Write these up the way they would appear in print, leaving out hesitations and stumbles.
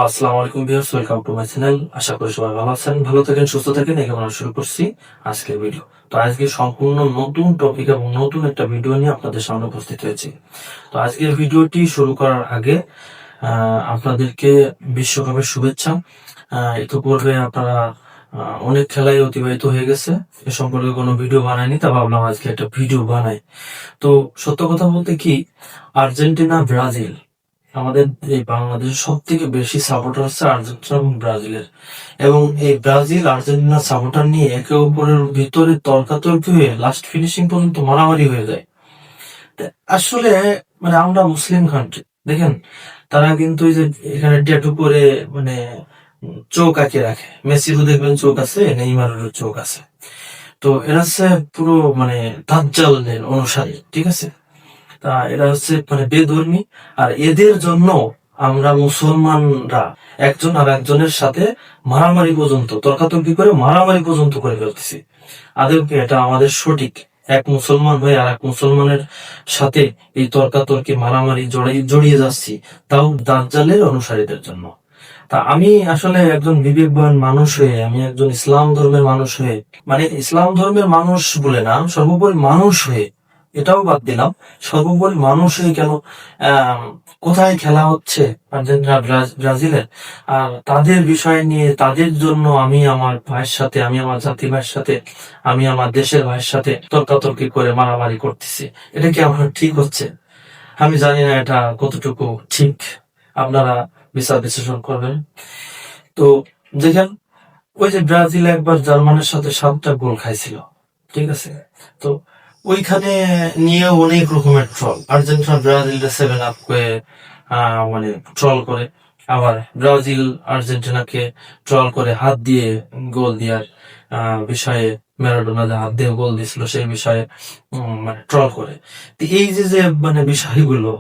আসসালামু আলাইকুম viewers, welcome to my channel. আশা করি সবাই ভালো আছেন, ভালো থাকেন, সুস্থ থাকেন। এখানে আমরা শুরু করছি আজকের ভিডিও। তো আজকে সম্পূর্ণ নতুন টপিক এবং নতুন একটা ভিডিও নিয়ে আপনাদের সামনে উপস্থিত হয়েছি। তো আজকের ভিডিওটি শুরু করার আগে আপনাদেরকে বিশ্বকাপের শুভেচ্ছা। ইতিপূর্বে আপনারা অনেক খেলাই অতিবাহিত হয়ে গেছে, এ সম্পর্কে কোনো ভিডিও বানায়নি, তা ভাবলাম আজকে একটা ভিডিও বানাই। তো সত্য কথা বলতে কি, আর্জেন্টিনা ব্রাজিল, আমাদের এই বাংলাদেশের সব থেকে বেশি সাপোর্টার হচ্ছে আর্জেন্টিনা এবং ব্রাজিলের। এবং এই ব্রাজিল আর্জেন্টিনা সাপোর্টার নিয়ে একে অপরের ভিতরে তর্কাতর্কি হয়ে লাস্ট ফিনিশিং পর্যন্ত মারামারি হয়ে যায়। তা আসলে মানে আমরা মুসলিম কান্ট্রি, দেখেন তারা কিন্তু এই যে এখানে ট্যাটু করে মানে চোখ আঁকিয়ে রাখে। মেসিরও দেখবেন চোখ আছে, নেইমারেরও চোখ আছে। তো এরা হচ্ছে পুরো মানে দাজ্জালের অনুসারী, ঠিক আছে। তা এরা হচ্ছে মানে বেধর্মী। আর এদের জন্য আমরা মুসলমানরা একজন আর একজনের সাথে মারামারি পর্যন্ত, তর্কাতর্কি করে মারামারি পর্যন্ত করে ফেলতেছি। আদৌকে এটা আমাদের সঠিক? এক মুসলমান হয়ে আর এক মুসলমানের সাথে এই তর্কাতর্কি মারামারি জড়িয়ে যাচ্ছি, তাও দাজ্জালের অনুসারীদের জন্য। তা আমি আসলে একজন বিবেকবান মানুষ হয়ে, আমি একজন ইসলাম ধর্মের মানুষ হয়ে, মানে ইসলাম ধর্মের মানুষ বলে না, সর্বোপরি মানুষ হয়ে, এটাও বাদ দিলাম, সর্বোপরি মানুষ হয়ে কেন আহ কোথায় খেলা হচ্ছে আর্জেন্টিনা ব্রাজিলের, আর তাদের বিষয় নিয়ে তাদের জন্য আমি আমার ভাইয়ের সাথে, আমি আমার জাতি ভাইয়ের সাথে, আমি আমার দেশের ভাইয়ের সাথে তর্কাতর্কি করে মারামারি করতেছি, এটা কি আমার ঠিক হচ্ছে? আমি জানি না এটা কতটুকু ঠিক, আপনারা বিচার বিশ্লেষণ করবেন। তো দেখেন, ওই যে ব্রাজিল একবার জার্মানির সাথে 7টা গোল খাইছিল, ঠিক আছে। তো ওইখানে নিয়ে অনেক রকমের ট্রল, আর্জেন্টিনা ব্রাজিলটা 7 আপ করে মানে ট্রল করে, আবার ব্রাজিল আর্জেন্টিনাকে ট্রল করে হাত দিয়ে গোল দেওয়ার বিষয়ে, ম্যারাডোনা যে হাত দিয়ে গোল দিছিল সেই বিষয়ে মানে ট্রল করে। তো এই যে যে মানে বিষয়গুলো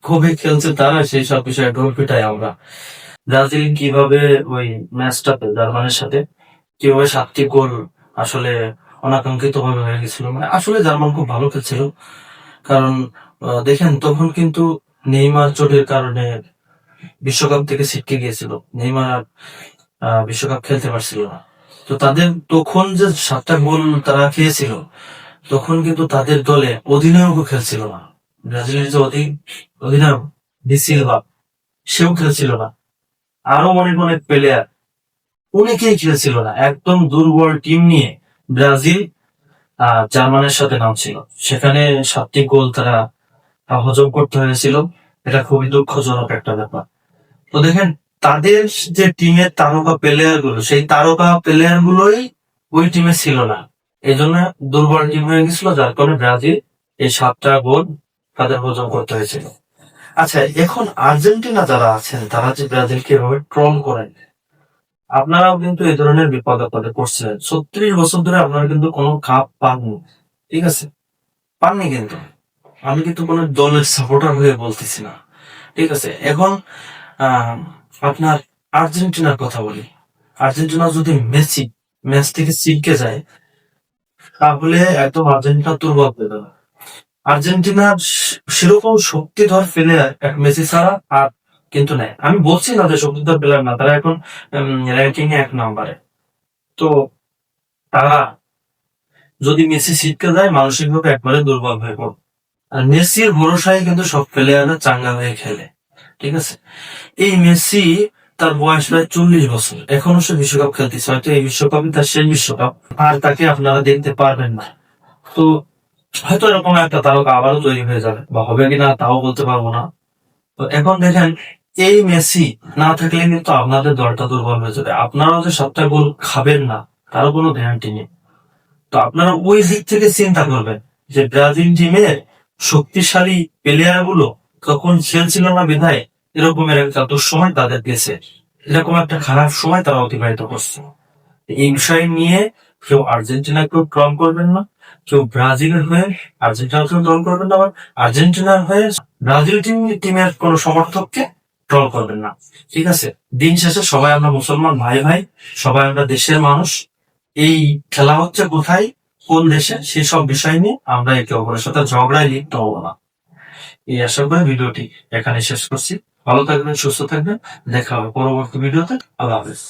কবে খেলছে তারা, সেই সব বিষয়ে ঢোল পিটাই আমরা। ব্রাজিল কিভাবে ওই ম্যাচটাতে জার্মানির সাথে কিভাবে 7টি গোল আসলে অনাকাঙ্ক্ষিত ভাবে হয়ে গেছিল, মানে আসলে জার্মান খুব ভালো খেলছিল। কারণ দেখেন তখন কিন্তু নেইমার চোটের কারণে বিশ্বকাপ থেকে ছিটকে গিয়েছিল, নেইমার আর বিশ্বকাপ খেলতে পারছিল না। তো তাদের তখন যে 7টা গোল তারা খেয়েছিল, তখন কিন্তু তাদের দলে অধিনায়কও খেলছিল না। ব্রাজিলের যে অধিনায়ক ডি সিলভা, সেও খেলছিল না। আরো অনেক অনেক প্লেয়ার, অনেকেই খেলছিল না। একদম দুর্বল টিম নিয়ে ব্রাজিল জার্মানির সাথে নামছিল, সেখানে 7টি গোল তারা হজম করতে হয়েছিল। এটা খুবই দুঃখজনক একটা ব্যাপার। তো দেখেন, তাদের যে টিমের তারকা প্লেয়ার গুলো, সেই তারকা প্লেয়ার গুলোই ওই টিমে ছিল না। এই জন্য দুর্বল টিম হয়ে গেছিল, যার কারণে ব্রাজিল এই 7টা গোল তাদের হজম করতে হয়েছিল। আচ্ছা, এখন আর্জেন্টিনা যারা আছেন, তারা যে ব্রাজিলকে এভাবে ট্রল করেন, আপনারাও কিন্তু এই ধরনের বিপদ আপদে পড়ছেন। 36 বছর ধরে আপনারা কিন্তু কোনো কাপ পাননি, ঠিক আছে, পাননি কিন্তু। আমি কিন্তু কোনো দলের সাপোর্টার হয়ে বলতেছি না, ঠিক আছে। এখন আহ আপনার আর্জেন্টিনার কথা বলি। আর্জেন্টিনা যদি মেসি ম্যাচ থেকে ছিটকে যায়, তাহলে একদম আর্জেন্টিনা দুর্বল হয়ে যাবে। আর্জেন্টিনার সেরকম শক্তিধর প্লেয়ার এক মেসি ছাড়া আর কিন্তু নেই। আমি বলছি না যে শক্তিধর প্লেয়ার না, তারা এখন র্যাঙ্কিং এ 1 নম্বরে। তো তারা যদি মেসি ছিটকে যায়, মানসিক ভাবে একবারে দুর্বল হয়ে পড়ে। আর মেসির ভরসায় কিন্তু সব প্লেয়াররা চাঙ্গা হয়ে খেলে, ঠিক আছে। এই মেসি, তার বয়স প্রায় 40 বছর, এখনো সে বিশ্বকাপ খেলতেছে। হয়তো এই বিশ্বকাপই তার শেষ বিশ্বকাপ, আর তাকে আপনারা দেখতে পারবেন না। তো হয়তো এরকম একটা তারকা আবারও তৈরি হয়ে যাবে, বা হবে কিনা তাও বলতে পারবো না। তো এখন দেখেন, এই মেসি না থাকলে কিন্তু আপনাদের দলটা দুর্বল হয়ে যাবে। আপনারাও যে 7টা গোল খাবেন না, তারও কোনো গ্যারান্টি নেই। তো আপনারা ওই দিক থেকে চিন্তা করবেন যে ব্রাজিল টিমের শক্তিশালী প্লেয়ার গুলো তখন খেলছিল না বিধায় এরকমের একটা দুঃসময় তাদের গেছে, এরকম একটা খারাপ সময় তারা অতিবাহিত করছে। এই বিষয় নিয়ে কেউ আর্জেন্টিনাকেও ট্রল করবেন না, কেউ ব্রাজিলের হয়ে আর্জেন্টিনাকেও ট্রল করবেন না, আবার আর্জেন্টিনার হয়ে ব্রাজিল টিমের কোন সমর্থককে ট্রল করবেন না, ঠিক আছে। দিন শেষে সবাই আমরা মুসলমান ভাই ভাই, সবাই আমরা দেশের মানুষ। এই খেলা হচ্ছে কোথায়, কোন দেশে, সেসব বিষয় নিয়ে আমরা একে অপরের সাথে ঝগড়ায় লিপ্ত হবো না। এই আশা করে ভিডিওটি এখানে শেষ করছি। ভালো থাকবেন, সুস্থ থাকবেন। দেখা হবে পরবর্তী ভিডিওতে। আল্লাহ হাফেজ।